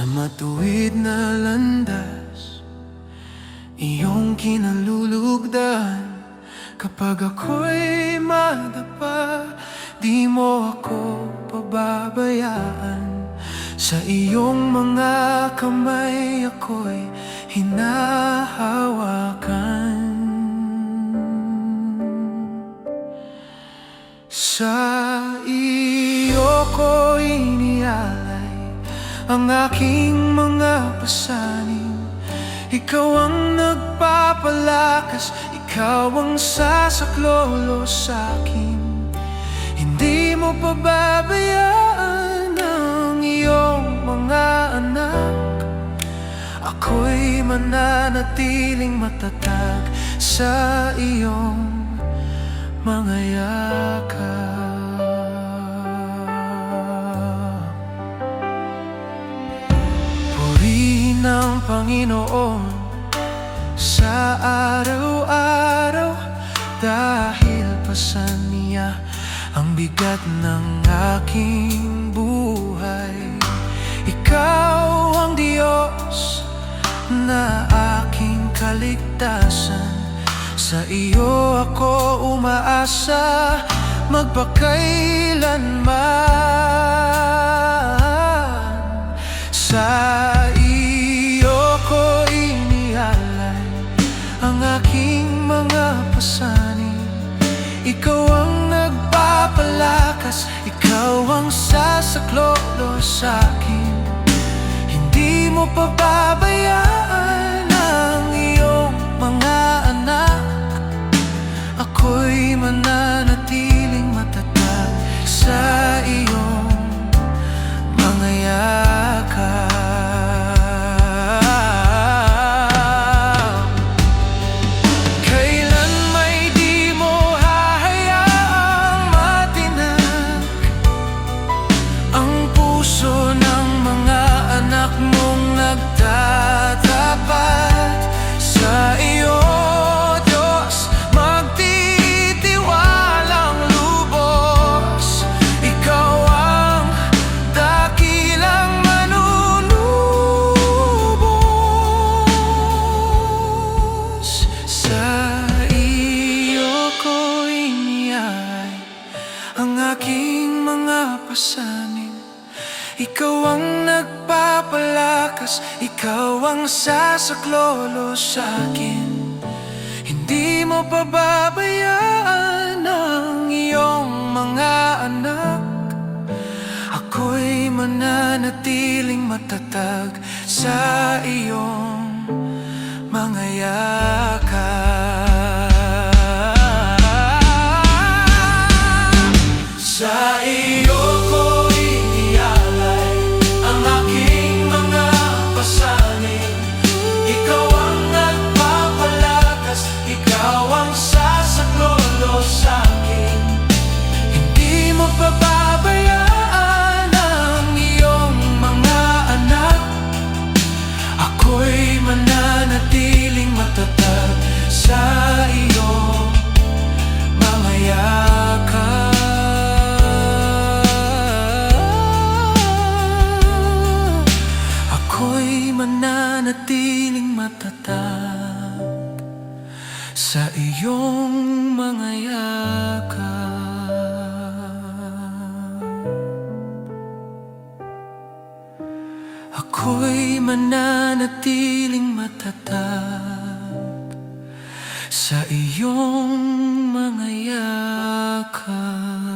Sa matuwid na landas, iyong kinalulugdan. Kapag ako'y madapa, di mo ako pababayaan. Sa iyong mga kamay ako'y hinahawakan. Sa iyo ko inialay ang aking mga pasanin. Ikaw ang nagpapalakas, ikaw ang sasaklolo sa'kin. Hindi mo pababayaan ang iyong mga anak. Ako'y mananatiling matatag sa iyong mga yakap. Purihin ang Panginoon sa araw-araw, dahil pasan niya ang bigat ng aking buhay. Ikaw ang Diyos na aking kaligtasan. Sa iyo ako umaasa magpakailanman. Sa iyo ko inialay ang aking mga pasanin. Ikaw ang nagpapalakas, ikaw ang sasaklolo sa'kin. Hindi mo pababayaan ang iyong mga anak. Ako'y mananatiling matatag sa iyong mga yakap. Kailan may di mo hahayaang matinag ang puso ng mga anak mong nagtatapat sa iyo. Ikaw ang nagpapalakas, ikaw ang sasaklolo sa'kin. Hindi mo pababayaan ang iyong mga anak. Ako'y mananatiling matatag sa iyong mga yakap. Sa iyo ko pababayaan ang iyong mga anak. Ako'y mananatiling matatag sa iyong mga yakap. Ako'y mananatiling matatag sa iyong mga yakap. Ako'y mananatiling matatag sa iyong mga yakap.